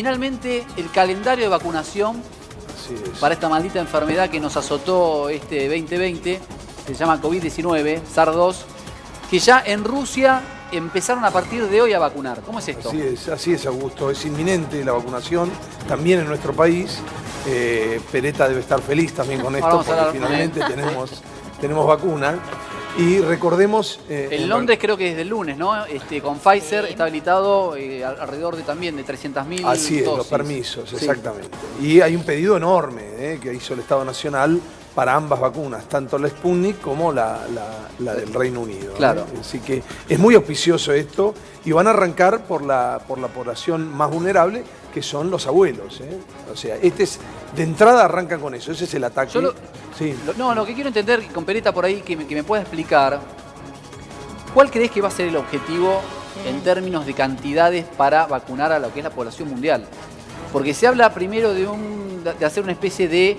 Finalmente, el calendario de vacunación para esta maldita enfermedad que nos azotó este 2020, se llama COVID-19, SARS-2, que ya en Rusia empezaron a partir de hoy a vacunar. ¿Cómo es esto? Así es, Augusto. Es inminente la vacunación, también en nuestro país. Peretta debe estar feliz también con esto, porque finalmente tenemos vacuna. Y recordemos... en Londres creo que desde el lunes, ¿no? Con Pfizer está habilitado alrededor de también de 300.000 Así es, dosis. los permisos, exactamente. Y hay un pedido enorme que hizo el Estado Nacional para ambas vacunas, tanto la Sputnik como la del Reino Unido. Claro. Así que es muy auspicioso esto y van a arrancar por la población más vulnerable, que son los abuelos. O sea, de entrada arrancan con eso, ese es el ataque. Lo que quiero entender con Peretta por ahí, que me pueda explicar, ¿cuál crees que va a ser el objetivo en términos de cantidades para vacunar a lo que es la población mundial? Porque se habla primero de hacer una especie de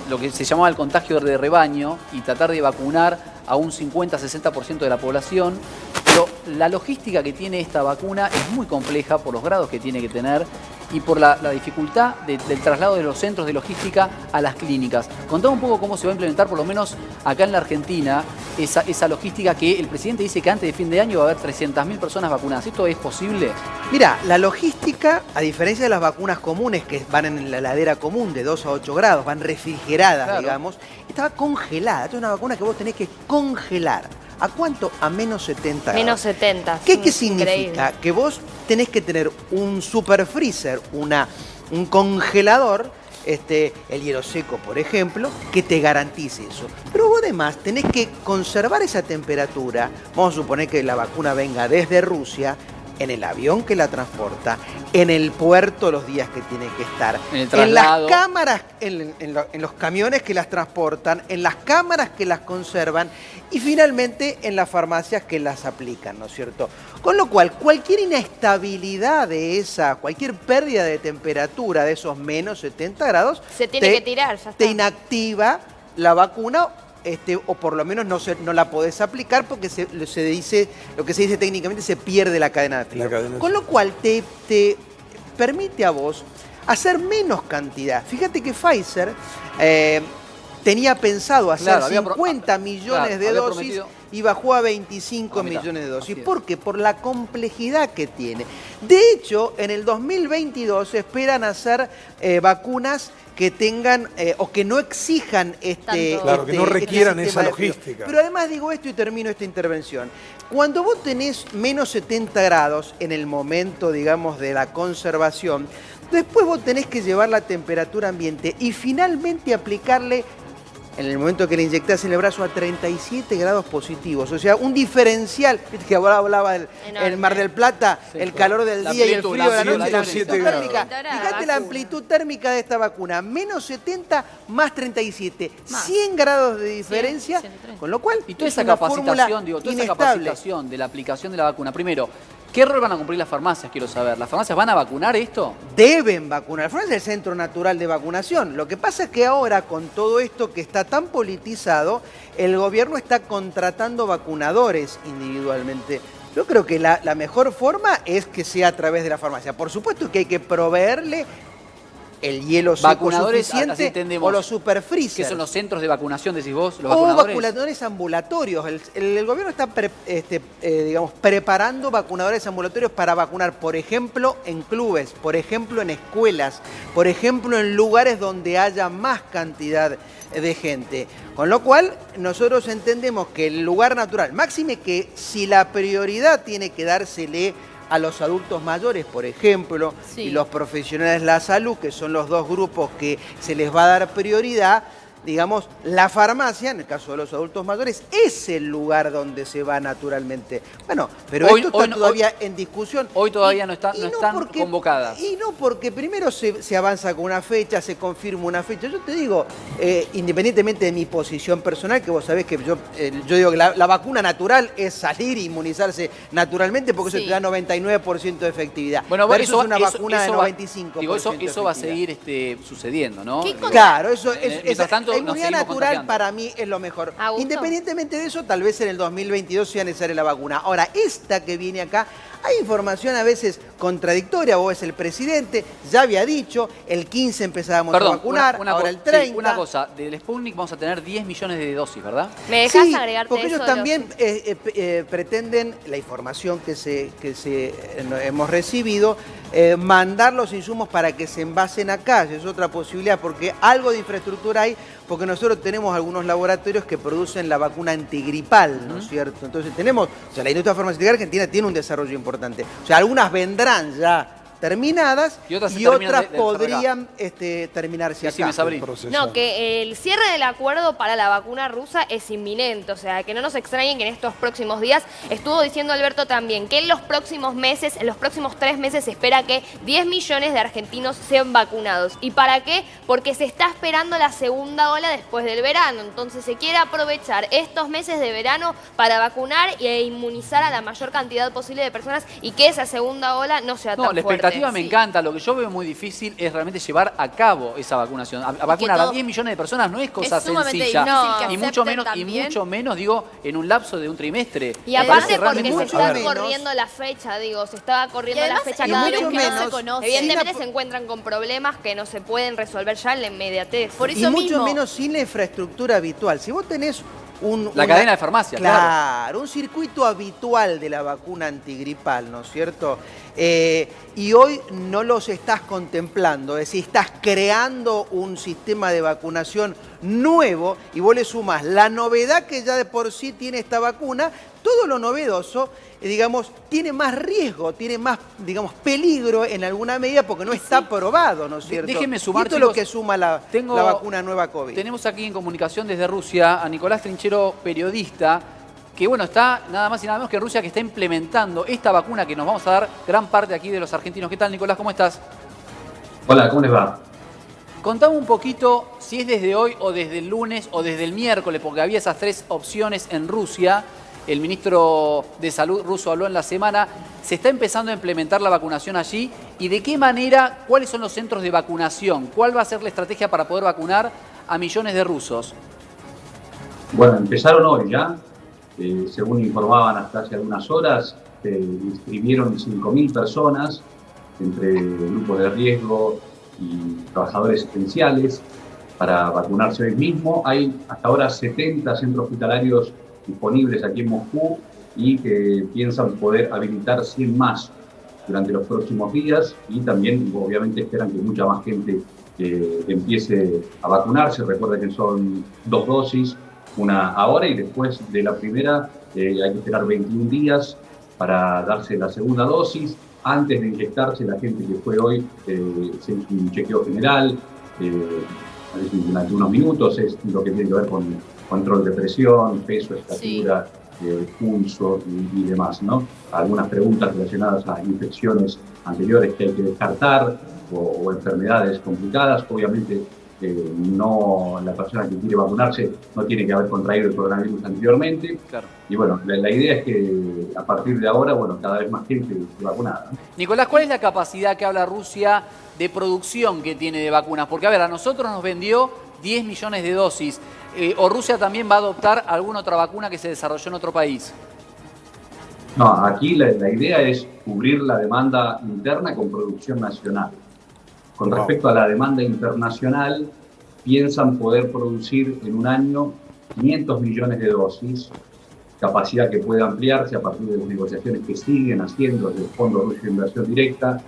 lo que se llamaba el contagio de rebaño y tratar de vacunar a un 50-60% de la población. Pero la logística que tiene esta vacuna es muy compleja por los grados que tiene que tener y por la dificultad del traslado de los centros de logística a las clínicas. Contame un poco cómo se va a implementar, por lo menos acá en la Argentina, esa logística que el presidente dice que antes de fin de año va a haber 300.000 personas vacunadas. ¿Esto es posible? Mira, la logística, a diferencia de las vacunas comunes que van en la heladera común de 2 a 8 grados, van refrigeradas, digamos, estaba congelada. Esta es una vacuna que vos tenés que congelar. ¿A cuánto? A menos 70 grados. Menos 70. ¿Qué significa? Que vos tenés que tener un super freezer, un congelador, el hielo seco, por ejemplo, que te garantice eso. Pero vos además tenés que conservar esa temperatura. Vamos a suponer que la vacuna venga desde Rusia, en el avión que la transporta, en el puerto los días que tiene que estar, en las cámaras, en los camiones que las transportan, en las cámaras que las conservan y finalmente en las farmacias que las aplican, ¿no es cierto? Con lo cual, cualquier inestabilidad de cualquier pérdida de temperatura de esos menos 70 grados, se tiene que tirar, ya está. Te inactiva la vacuna. O por lo menos no la podés aplicar porque lo que se dice técnicamente, se pierde la cadena de frío. Con lo cual te permite a vos hacer menos cantidad. Fíjate que Pfizer tenía pensado hacer 50 millones de dosis y bajó a 25 millones de dosis. ¿Por qué? Por la complejidad que tiene. De hecho, en el 2022 esperan hacer vacunas que tengan o que no exijan que no requieran esa logística. Pero además digo esto y termino esta intervención. Cuando vos tenés menos 70 grados en el momento, digamos, de la conservación, después vos tenés que llevar la temperatura ambiente y finalmente aplicarle, en el momento que le inyectás en el brazo, a 37 grados positivos. O sea, un diferencial. Viste que ahora hablaba el Mar del Plata, el calor del día y el frío de la noche. La amplitud térmica. Fíjate la amplitud térmica de esta vacuna. Menos 70 más 37. 100 grados de diferencia. Con lo cual, y toda esa capacitación, de la aplicación de la vacuna. Primero, ¿qué rol van a cumplir las farmacias? Quiero saber. ¿Las farmacias van a vacunar esto? Deben vacunar. La farmacia es el centro natural de vacunación. Lo que pasa es que ahora, con todo esto que está tan politizado, el gobierno está contratando vacunadores individualmente. Yo creo que la mejor forma es que sea a través de la farmacia. Por supuesto que hay que proveerle el hielo seco suficiente o los superfreezers. ¿Qué son los centros de vacunación, decís vos? ¿Los vacunadores ambulatorios. El gobierno está preparando vacunadores ambulatorios para vacunar, por ejemplo, en clubes, por ejemplo, en escuelas, por ejemplo, en lugares donde haya más cantidad de gente. Con lo cual, nosotros entendemos que el lugar natural, máxime que si la prioridad tiene que dársele a los adultos mayores, por ejemplo, y los profesionales de la salud, que son los dos grupos que se les va a dar prioridad, digamos, la farmacia, en el caso de los adultos mayores, es el lugar donde se va naturalmente. Bueno, pero esto está todavía en discusión. Hoy todavía no están convocadas. Y no porque primero se avanza con una fecha, se confirma una fecha. Yo te digo, independientemente de mi posición personal, que vos sabés que yo digo que la vacuna natural es salir e inmunizarse naturalmente, porque eso te da 99% de efectividad. Bueno, pero eso es una vacuna de 95%. Digo, eso va a seguir sucediendo, ¿no? Claro, eso mientras tanto, la inmunidad natural para mí es lo mejor. Independientemente de eso, tal vez en el 2022 sea necesaria la vacuna. Ahora, esta que viene acá, Hay información a veces contradictoria, vos es el presidente, ya había dicho, el 15 empezábamos a vacunar, ahora el 30. Sí, una cosa, del Sputnik vamos a tener 10 millones de dosis, ¿verdad? ¿Me dejás agregarte porque eso? Ellos también pretenden, la información que hemos recibido, mandar los insumos para que se envasen acá, es otra posibilidad, porque algo de infraestructura hay, porque nosotros tenemos algunos laboratorios que producen la vacuna antigripal, ¿no es cierto? Entonces tenemos, o sea, la industria farmacéutica argentina tiene un desarrollo importante. O sea, algunas vendrán ya terminadas y otras podrían terminarse acá. No, que el cierre del acuerdo para la vacuna rusa es inminente, o sea, que no nos extrañen que en estos próximos días, estuvo diciendo Alberto también, que en los próximos meses, en los próximos 3 meses se espera que 10 millones de argentinos sean vacunados. ¿Y para qué? Porque se está esperando la segunda ola después del verano, entonces se quiere aprovechar estos meses de verano para vacunar e inmunizar a la mayor cantidad posible de personas y que esa segunda ola no sea tan fuerte. Me encanta, lo que yo veo muy difícil es realmente llevar a cabo esa vacunación. A vacunar a 10 millones de personas no es cosa sencilla. Y mucho menos, digo, en un lapso de un trimestre. Y aparte porque se está corriendo la fecha, digo, se estaba corriendo la fecha cada vez que no se conoce. Evidentemente se encuentran con problemas que no se pueden resolver ya en la inmediatez. Por eso mucho menos sin la infraestructura habitual. Si vos tenés la cadena de farmacias, claro, un circuito habitual de la vacuna antigripal, ¿no es cierto? Y hoy no los estás contemplando, es decir, estás creando un sistema de vacunación nuevo y vos le sumás la novedad que ya de por sí tiene esta vacuna, todo lo novedoso, digamos, tiene más riesgo, tiene más, digamos, peligro en alguna medida porque no está probado, ¿no es cierto? Déjenme sumar, esto es lo que suma la vacuna nueva COVID. Tenemos aquí en comunicación desde Rusia a Nicolás Trinchero, periodista, que bueno, está nada más y nada menos que Rusia, que está implementando esta vacuna que nos vamos a dar gran parte aquí de los argentinos. ¿Qué tal, Nicolás? ¿Cómo estás? Hola, ¿cómo les va? Contame un poquito si es desde hoy o desde el lunes o desde el miércoles, porque había esas 3 opciones en Rusia. El ministro de Salud ruso habló en la semana. ¿Se está empezando a implementar la vacunación allí? ¿Y de qué manera? ¿Cuáles son los centros de vacunación? ¿Cuál va a ser la estrategia para poder vacunar a millones de rusos? Bueno, empezaron hoy ya. Según informaban hasta hace algunas horas, inscribieron 5.000 personas entre grupos de riesgo y trabajadores esenciales para vacunarse hoy mismo. Hay hasta ahora 70 centros hospitalarios disponibles aquí en Moscú y que piensan poder habilitar 100 más durante los próximos días y también obviamente esperan que mucha más gente empiece a vacunarse. Recuerda que son 2 dosis, una ahora y después de la primera hay que esperar 21 días para darse la segunda dosis. Antes de inyectarse, la gente que fue hoy se hizo un chequeo general durante unos minutos, es lo que tiene que ver con control de presión, peso, estatura, pulso y demás, ¿no? Algunas preguntas relacionadas a infecciones anteriores que hay que descartar o enfermedades complicadas. Obviamente la persona que quiere vacunarse no tiene que haber contraído el coronavirus anteriormente. Claro. Y bueno, la idea es que a partir de ahora, bueno, cada vez más gente esté vacunada, ¿no? Nicolás, ¿cuál es la capacidad que habla Rusia de producción que tiene de vacunas? Porque, a ver, a nosotros nos vendió 10 millones de dosis. ¿O Rusia también va a adoptar alguna otra vacuna que se desarrolló en otro país? No, aquí la idea es cubrir la demanda interna con producción nacional. Con respecto a la demanda internacional, piensan poder producir en un año 500 millones de dosis, capacidad que puede ampliarse a partir de las negociaciones que siguen haciendo desde el Fondo Ruso de Inversión Directa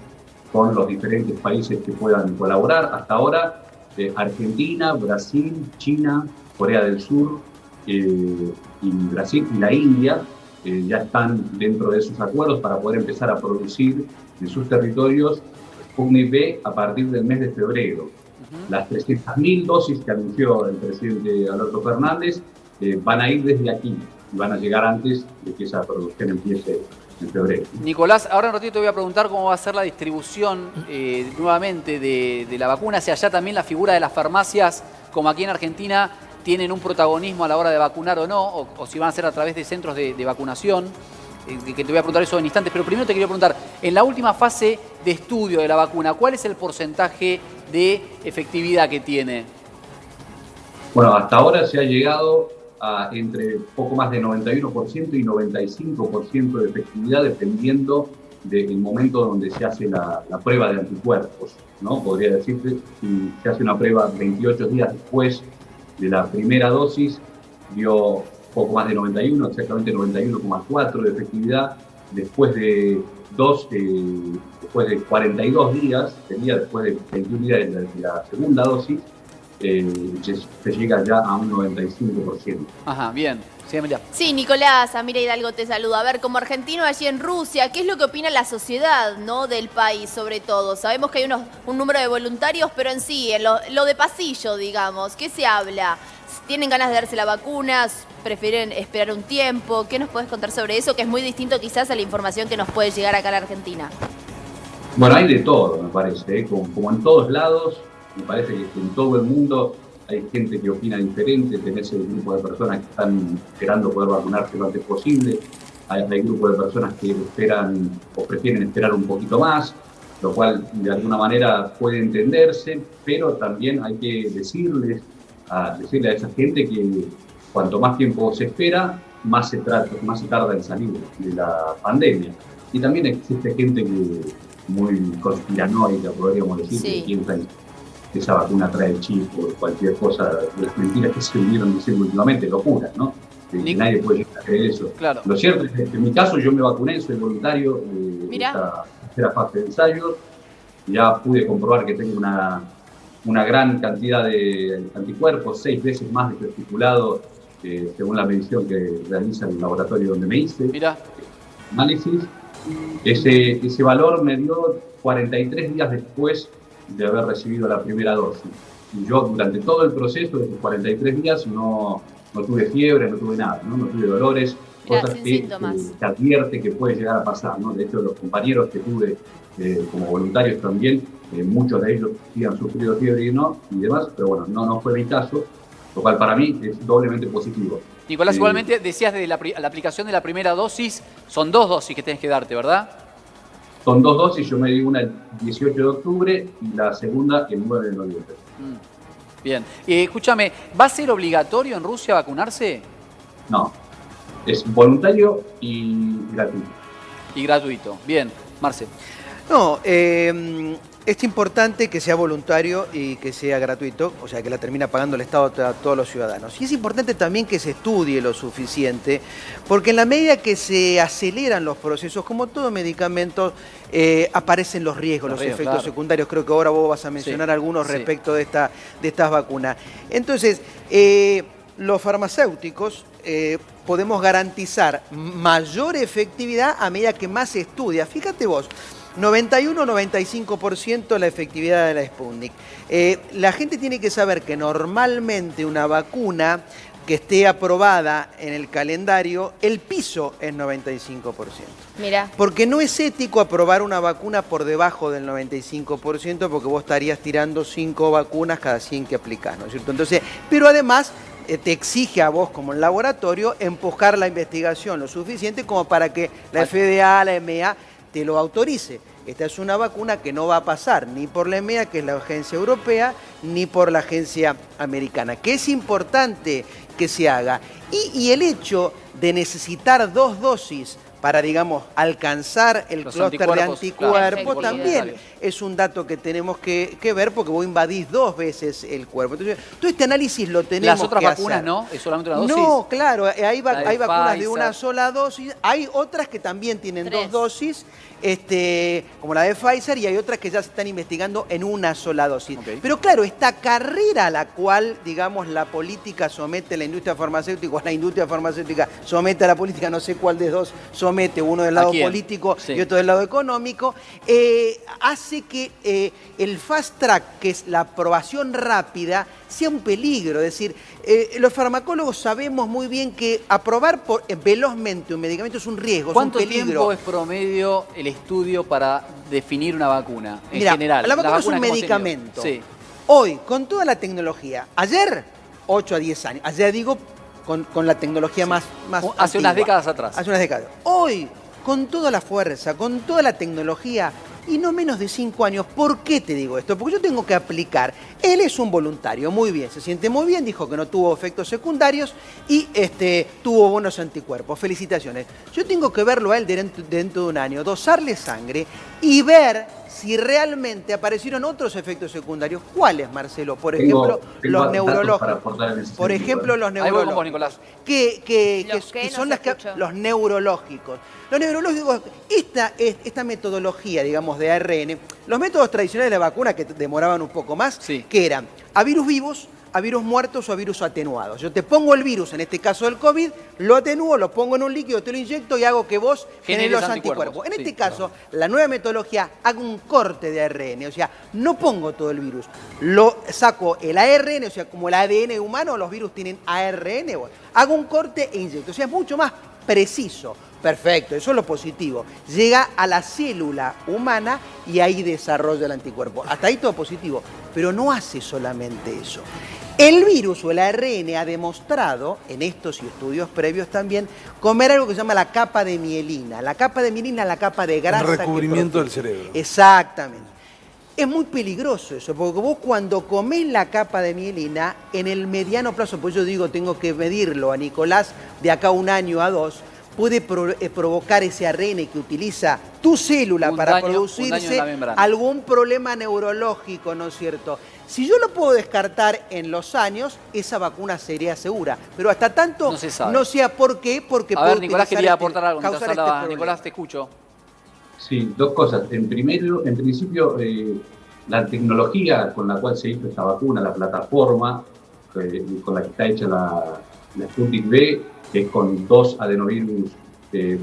con los diferentes países que puedan colaborar. Hasta ahora, Argentina, Brasil, China, Corea del Sur y Brasil y la India ya están dentro de esos acuerdos para poder empezar a producir en sus territorios Sputnik V a partir del mes de febrero. Las 300.000 dosis que anunció el presidente Alberto Fernández van a ir desde aquí y van a llegar antes de que esa producción empiece en febrero. Nicolás, ahora un ratito te voy a preguntar cómo va a ser la distribución nuevamente de la vacuna. Si allá también la figura de las farmacias, como aquí en Argentina, tienen un protagonismo a la hora de vacunar o no, o si van a ser a través de centros de vacunación. Que te voy a preguntar eso en instantes, pero primero te quería preguntar, en la última fase de estudio de la vacuna, ¿cuál es el porcentaje de efectividad que tiene? Bueno, hasta ahora se ha llegado a entre poco más de 91% y 95% de efectividad, dependiendo del momento donde se hace la prueba de anticuerpos, ¿no? Podría decirse, si se hace una prueba 28 días después de la primera dosis, dio poco más de 91, exactamente 91,4 de efectividad. Después de 42 días, sería después de 21 días de la segunda dosis, se llega ya a un 95%. Ajá, bien. Sí, Emilia. Sí, Nicolás, Amira Hidalgo te saluda. A ver, como argentino allí en Rusia, ¿qué es lo que opina la sociedad, ¿no? Del país, sobre todo? Sabemos que hay un número de voluntarios, pero en sí, en lo de pasillo, digamos, ¿qué se habla? ¿Tienen ganas de darse la vacuna? ¿Prefieren esperar un tiempo? ¿Qué nos puedes contar sobre eso? Que es muy distinto quizás a la información que nos puede llegar acá a la Argentina. Bueno, hay de todo, me parece, ¿eh? Como en todos lados, me parece que en todo el mundo hay gente que opina diferente, tenés el grupo de personas que están esperando poder vacunarse lo antes posible, hay grupos de personas que esperan o prefieren esperar un poquito más, lo cual de alguna manera puede entenderse, pero también hay que decirle a esa gente que cuanto más tiempo se espera, más se tarda en salir de la pandemia. Y también existe gente que muy conspiranoica, podríamos decir, sí, que piensa que esa vacuna trae el chip o cualquier cosa, las mentiras que se vinieron diciendo últimamente, locuras, ¿no? Que nadie puede llegar a creer eso. Claro. Lo cierto es que en mi caso yo me vacuné, soy voluntario de esta tercera fase de ensayos, ya pude comprobar que tengo una gran cantidad de anticuerpos, 6 veces más de que estipulado, según la medición que realiza el laboratorio donde me hice. Mirá. Análisis. Ese valor me dio 43 días después de haber recibido la primera dosis. Y yo durante todo el proceso de esos 43 días no tuve fiebre, no tuve nada, no tuve dolores, cosas que advierte que puede llegar a pasar, ¿no? De hecho, los compañeros que tuve como voluntarios también, muchos de ellos sí han sufrido fiebre y demás, pero bueno, no fue mi caso, lo cual para mí es doblemente positivo. Nicolás, igualmente decías de la aplicación de la primera dosis, son 2 dosis que tenés que darte, ¿verdad? Son 2 dosis, yo me di una el 18 de octubre y la segunda el 9 de noviembre. Bien. Escúchame, ¿va a ser obligatorio en Rusia vacunarse? No, es voluntario y gratuito. Y gratuito. Bien, Marce. No, es importante que sea voluntario y que sea gratuito, o sea, que la termina pagando el Estado a todos los ciudadanos. Y es importante también que se estudie lo suficiente, porque en la medida que se aceleran los procesos, como todo medicamento, aparecen los riesgos, los efectos secundarios. Creo que ahora vos vas a mencionar algunos respecto de estas vacunas. Entonces, los farmacéuticos podemos garantizar mayor efectividad a medida que más se estudia. Fíjate vos, 91-95% la efectividad de la Sputnik. La gente tiene que saber que normalmente una vacuna que esté aprobada en el calendario, el piso es 95%. Mirá. Porque no es ético aprobar una vacuna por debajo del 95%, porque vos estarías tirando 5 vacunas cada 100 que aplicás, ¿no es cierto? Entonces, pero además te exige a vos como laboratorio empujar la investigación lo suficiente como para que la FDA, la EMEA, te lo autorice. Esta es una vacuna que no va a pasar ni por la EMEA, que es la agencia europea, ni por la agencia americana, que es importante que se haga. Y el hecho de necesitar 2 dosis para, digamos, alcanzar el clúster de anticuerpos, también es un dato que tenemos que ver, porque vos invadís 2 veces el cuerpo. Entonces, todo este análisis lo tenemos que hacer. ¿Las otras vacunas no? ¿Es solamente una dosis? No, claro, hay vacunas de una sola dosis, hay otras que también tienen 2 dosis, como la de Pfizer, y hay otras que ya se están investigando en una sola dosis. Pero claro, esta carrera a la cual, digamos, la política somete a la industria farmacéutica, o la industria farmacéutica somete a la política, no sé cuál de dos somete, uno del lado político y otro del lado económico, hace que el fast track, que es la aprobación rápida, sea un peligro. Es decir, los farmacólogos sabemos muy bien que aprobar velozmente un medicamento es un riesgo, es un peligro. ¿Cuánto tiempo es promedio el estudio para definir una vacuna en general? La vacuna es un medicamento. Sí. Hoy, con toda la tecnología, ayer, 8 a 10 años, ayer digo con la tecnología más hace antigua, unas décadas atrás. Hace unas décadas. Hoy, con toda la fuerza, con toda la tecnología, y no menos de 5 años. ¿Por qué te digo esto? Porque yo tengo que aplicar. Él es un voluntario, muy bien, se siente muy bien, dijo que no tuvo efectos secundarios y tuvo buenos anticuerpos. Felicitaciones. Yo tengo que verlo a él dentro de un año, dosarle sangre y ver si realmente aparecieron otros efectos secundarios. ¿Cuáles, Marcelo? Por ejemplo, los neurológicos. Por ejemplo, los neurológicos. Nicolás. Que son los neurológicos. Los neurológicos, esta metodología, digamos, de ARN, los métodos tradicionales de la vacuna que demoraban un poco más, sí, que eran a virus vivos, a virus muertos o a virus atenuados. Yo te pongo el virus, en este caso del COVID, lo atenúo, lo pongo en un líquido, te lo inyecto y hago que vos generes los anticuerpos. En este caso, la nueva metodología, hago un corte de ARN, o sea, no pongo todo el virus, lo saco el ARN, o sea, como el ADN humano, los virus tienen ARN, bueno, hago un corte e inyecto, o sea, es mucho más preciso. Perfecto, eso es lo positivo. Llega a la célula humana y ahí desarrolla el anticuerpo. Hasta ahí todo positivo, pero no hace solamente eso. El virus o el ARN ha demostrado, en estos y estudios previos también, comer algo que se llama la capa de mielina. La capa de mielina es la capa de grasa. El recubrimiento del cerebro. Exactamente. Es muy peligroso eso, porque vos cuando comés la capa de mielina, en el mediano plazo, pues yo digo, tengo que medirlo a Nicolás de acá 1 año a 2, puede provocar ese ARN que utiliza tu célula para producirse algún problema neurológico, ¿no es cierto? Si yo lo puedo descartar en los años, esa vacuna sería segura. Pero hasta tanto no se sabe. No sé por qué, porque a ver, Nicolás quería aportar algo mientras hablaba. Nicolás, te escucho. Sí, 2 cosas. En principio, la tecnología con la cual se hizo esta vacuna, la plataforma con la que está hecha la Sputnik V, que es con 2 adenovirus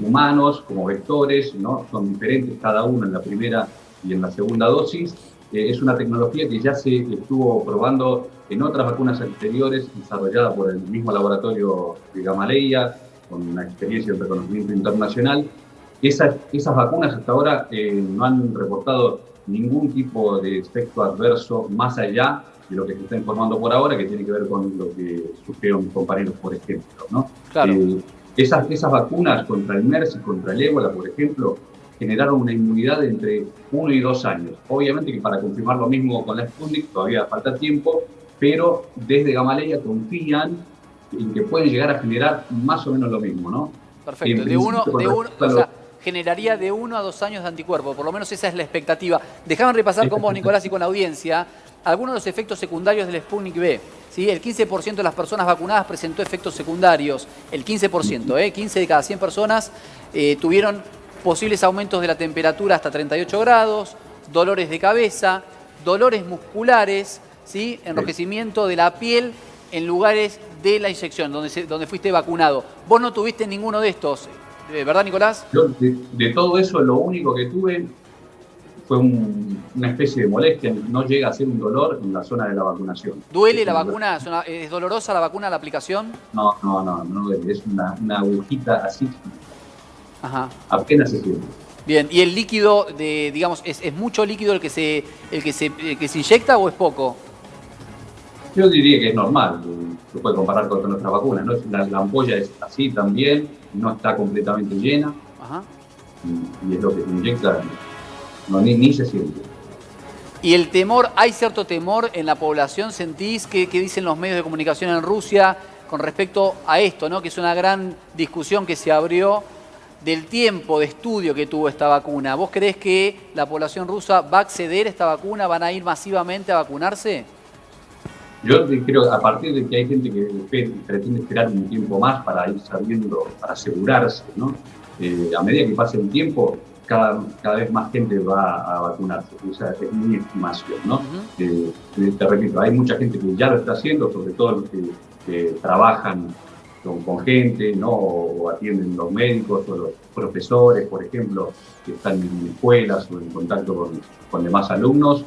humanos como vectores, ¿no? Son diferentes cada uno en la primera y en la segunda dosis. Es una tecnología que ya se estuvo probando en otras vacunas anteriores, desarrollada por el mismo laboratorio de Gamaleya, con una experiencia y un reconocimiento internacional. Esas vacunas hasta ahora no han reportado ningún tipo de efecto adverso más allá de lo que se está informando por ahora, que tiene que ver con lo que sufrieron mis compañeros, por ejemplo, ¿no? Claro. Esas vacunas contra el MERS y contra el ébola, por ejemplo, generaron una inmunidad de entre 1 y 2 años. Obviamente que para confirmar lo mismo con la Sputnik todavía falta tiempo, pero desde Gamaleya confían en que pueden llegar a generar más o menos lo mismo, ¿no? Perfecto. O sea, generaría de 1 a 2 años de anticuerpo, por lo menos esa es la expectativa. Déjame repasar con vos, Nicolás, y con la audiencia, algunos de los efectos secundarios del Sputnik V. ¿Sí? El 15% de las personas vacunadas presentó efectos secundarios. El 15%, 15 de cada 100 personas tuvieron posibles aumentos de la temperatura hasta 38 grados, dolores de cabeza, dolores musculares, ¿sí? Enrojecimiento de la piel en lugares de la inyección, donde fuiste vacunado. Vos no tuviste ninguno de estos, ¿verdad, Nicolás? Yo, de todo eso, lo único que tuve fue una especie de molestia, no llega a ser un dolor en la zona de la vacunación. ¿Duele la vacuna? ¿Es dolorosa la vacuna, la aplicación? No duele, es una agujita así. Ajá. Apenas se siente. Bien, ¿y el líquido, digamos, es mucho líquido el que se inyecta o es poco? Yo diría que es normal, se puede comparar con nuestras vacunas, ¿no? La ampolla es así también, no está completamente llena. Ajá. Y es lo que se inyecta, ni se siente. ¿Y el temor, hay cierto temor en la población? ¿Sentís que dicen los medios de comunicación en Rusia con respecto a esto, ¿no? Que es una gran discusión que se abrió del tiempo de estudio que tuvo esta vacuna? ¿Vos creés que la población rusa va a acceder a esta vacuna, van a ir masivamente a vacunarse? Yo creo, a partir de que hay gente que pretende esperar un tiempo más para ir sabiendo, para asegurarse, ¿no? A medida que pase el tiempo, cada vez más gente va a vacunarse. O sea, es mi estimación, ¿no? Te repito, hay mucha gente que ya lo está haciendo, sobre todo los que trabajan con gente, ¿no? O atienden los médicos o los profesores, por ejemplo, que están en escuelas o en contacto con demás alumnos,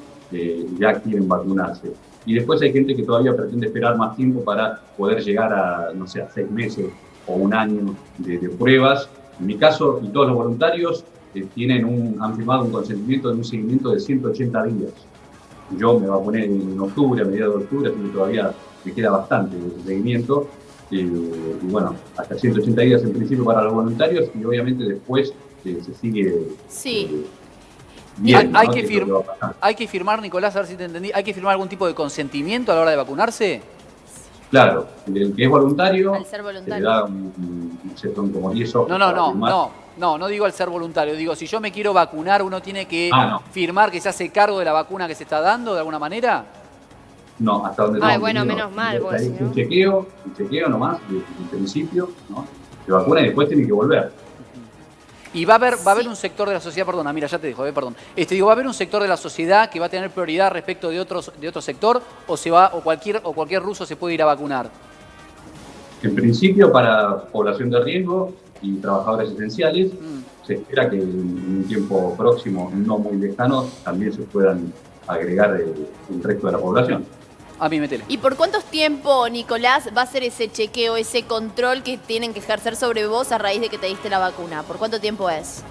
ya quieren vacunarse. Y después hay gente que todavía pretende esperar más tiempo para poder llegar a, no sé, a 6 meses o 1 año de pruebas. En mi caso, y todos los voluntarios han firmado un consentimiento de un seguimiento de 180 días. Yo me vacuné en octubre, a mediados de octubre, así que todavía me queda bastante de seguimiento. Y bueno, hasta 180 días en principio para los voluntarios y obviamente después se sigue... Sí. bien. Hay, ¿no? que Que es lo que va a pasar. hay que firmar, Nicolás, a ver si te entendí, ¿hay que firmar algún tipo de consentimiento a la hora de vacunarse? Claro, el que es voluntario, Al ser se le voluntario. da son como 10 hojas. para firmar. No digo al ser voluntario, digo, si yo me quiero vacunar, uno tiene que No. firmar que se hace cargo de la vacuna que se está dando de alguna manera. No, hasta donde Ay, tengo bueno, entendido, menos mal, porque hay si no- un chequeo nomás, en principio, ¿no? Se vacuna y después tiene que volver. Y va a haber un sector de la sociedad, perdona, mira, ya te dejo, perdón. Va a haber un sector de la sociedad que va a tener prioridad respecto de otro sector, o cualquier ruso se puede ir a vacunar. En principio, para población de riesgo y trabajadores esenciales, se espera que en un tiempo próximo, no muy lejano, también se puedan agregar el resto de la población. A mí, metele. ¿Y por cuánto tiempo, Nicolás, va a ser ese chequeo, ese control que tienen que ejercer sobre vos a raíz de que te diste la vacuna? ¿Por cuánto tiempo es?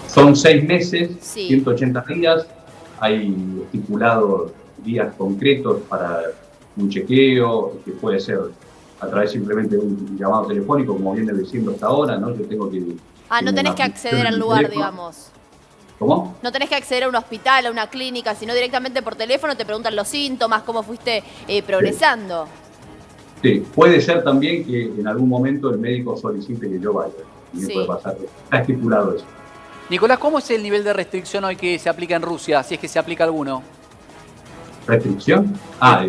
Son 6 meses, Sí. 180 días, hay estipulados días concretos para un chequeo, que puede ser a través simplemente de un llamado telefónico, como viene diciendo hasta ahora, ¿no? Yo tengo que... Ah, no tengo tenés una que acceder al aplicación en lugar, el teléfono. digamos. ¿Cómo? No tenés que acceder a un hospital, a una clínica, sino directamente por teléfono te preguntan los síntomas, cómo fuiste progresando. Sí, puede ser también que en algún momento el médico solicite que yo vaya. También Sí. puede pasar. Está estipulado eso. Nicolás, ¿cómo es el nivel de restricción hoy que se aplica en Rusia, si es que se aplica alguno? ¿Restricción?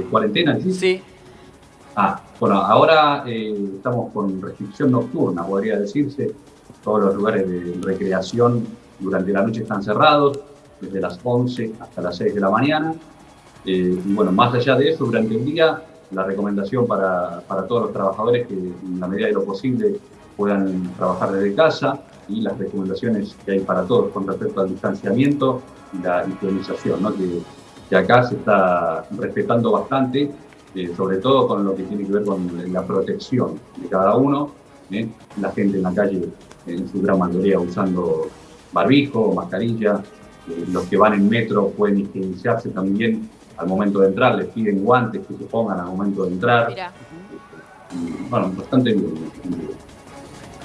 ¿Cuarentena? ¿Sí? Sí. Bueno, ahora estamos con restricción nocturna, podría decirse. Todos los lugares de recreación durante la noche están cerrados, desde las 11 hasta las 6 de la mañana. Y bueno, más allá de eso, durante el día, la recomendación para todos los trabajadores que en la medida de lo posible puedan trabajar desde casa, y las recomendaciones que hay para todos con respecto al distanciamiento y la higienización, ¿no? que acá se está respetando bastante, sobre todo con lo que tiene que ver con la protección de cada uno, la gente en la calle en su gran mayoría usando barbijo, mascarilla, los que van en metro pueden higienizarse también al momento de entrar, les piden guantes que se pongan al momento de entrar. Mirá. Bueno, bastante bien.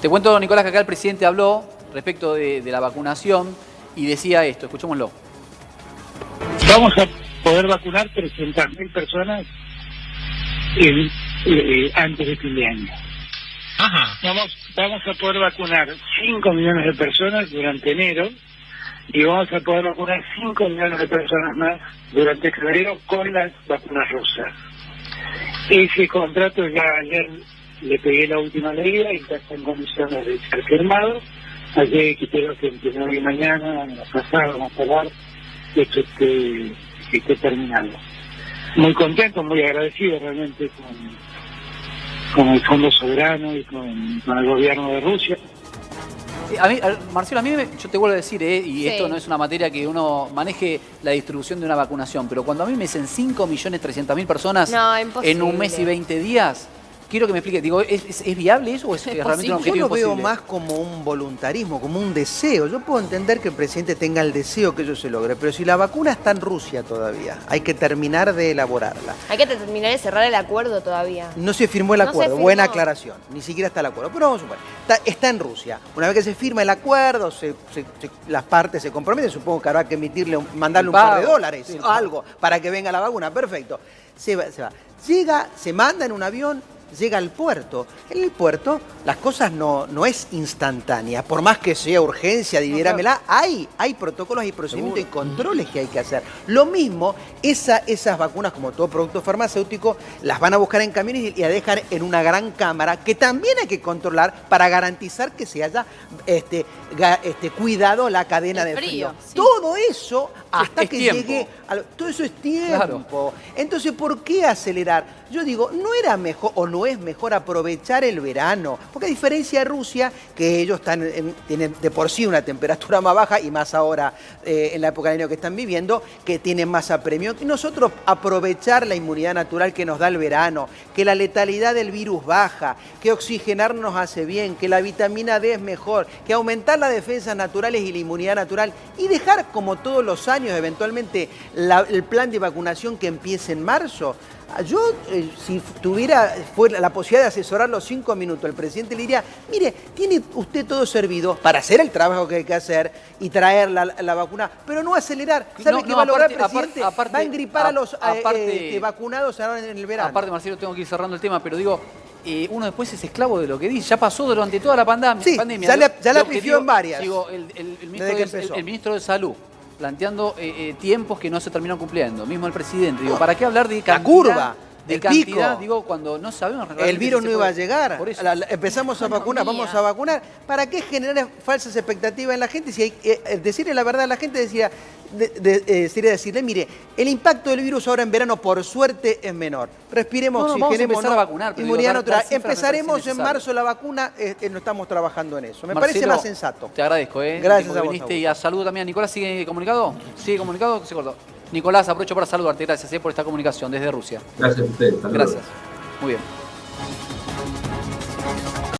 Te cuento, Nicolás, que acá el presidente habló respecto de la vacunación y decía esto, escuchémoslo. Vamos a poder vacunar 300.000 personas antes de fin de año. Ajá. Vamos a poder vacunar 5 millones de personas durante enero y vamos a poder vacunar 5 millones de personas más durante febrero con las vacunas rusas. Ese contrato ya ayer le pegué la última leída y ya está en condiciones de ser firmado. Así que creo que entre hoy y mañana, pasado, vamos a hablar de que esté terminando. Muy contento, muy agradecido realmente con el Fondo Soberano y con el gobierno de Rusia. Marcelo, yo te vuelvo a decir, y Sí. esto no es una materia que uno maneje la distribución de una vacunación, pero cuando a mí me dicen 5.300.000 personas No, imposible. en un mes y 20 días, quiero que me explique, digo, ¿es viable eso o es realmente un Yo objetivo lo veo imposible? más como un voluntarismo, como un deseo. Yo puedo entender que el presidente tenga el deseo que eso se logre, pero si la vacuna está en Rusia todavía, hay que terminar de elaborarla. Hay que terminar de cerrar el acuerdo todavía. No se firmó el No se acuerdo, firmó. buena aclaración, ni siquiera está el acuerdo. Pero vamos a suponer, está en Rusia. Una vez que se firma el acuerdo, las partes se comprometen, supongo que habrá que mandarle un par de pago. dólares Sí, o algo para que venga la vacuna. Perfecto. Se va. Llega, se manda en un avión, llega al puerto. En el puerto las cosas no es instantánea. Por más que sea urgencia, diviéramela, hay protocolos, hay procedimientos y controles que hay que hacer. Lo mismo, esas vacunas, como todo producto farmacéutico, las van a buscar en camiones y las dejan en una gran cámara que también hay que controlar para garantizar que se haya cuidado la cadena El de frío. frío, sí. Todo eso hasta Es que tiempo. llegue... todo eso es tiempo. Claro. Entonces, ¿por qué acelerar? Yo digo, ¿no era mejor o no es mejor aprovechar el verano? Porque a diferencia de Rusia, que ellos tienen de por sí una temperatura más baja y más ahora en la época del año que están viviendo, que tienen más apremio, y nosotros aprovechar la inmunidad natural que nos da el verano, que la letalidad del virus baja, que oxigenar nos hace bien, que la vitamina D es mejor, que aumentar las defensas naturales y la inmunidad natural y dejar como todos los años eventualmente el plan de vacunación que empiece en marzo. Yo, si tuviera la posibilidad de asesorar los 5 minutos, el presidente le diría, mire, tiene usted todo servido para hacer el trabajo que hay que hacer y traer la vacuna, pero no acelerar. ¿Sabe qué va a lograr el presidente? Va a engripar a los vacunados ahora en el verano. Aparte, Marcelo, tengo que ir cerrando el tema, pero digo, uno después es esclavo de lo que dice. Ya pasó durante toda la pandemia. Sí, ya la pifió en varias. Digo, el ministro de Salud planteando tiempos que no se terminaron cumpliendo. Mismo el presidente. Digo, ¿para qué hablar de cantidad? La curva. De el cantidad, pico. digo, cuando no sabemos el virus no iba a llegar. Por eso. Empezamos a vacunar, vamos a vacunar. ¿Para qué generar falsas expectativas en la gente? Si hay, decirle la verdad a la gente sería decirle, mire, el impacto del virus ahora en verano por suerte es menor. Respiremos, oxigenemos, vamos a empezar a vacunar, inmunidad natural. Empezaremos en marzo la vacuna, no estamos trabajando en eso. Me parece más sensato. Te agradezco, Gracias a vos. Viniste y a saludo también a Nicolás. ¿Sigue comunicado? ¿Sigue comunicado? Se cortó. Nicolás, aprovecho para saludarte. Gracias por esta comunicación desde Rusia. Gracias a ustedes. Gracias. Muy bien.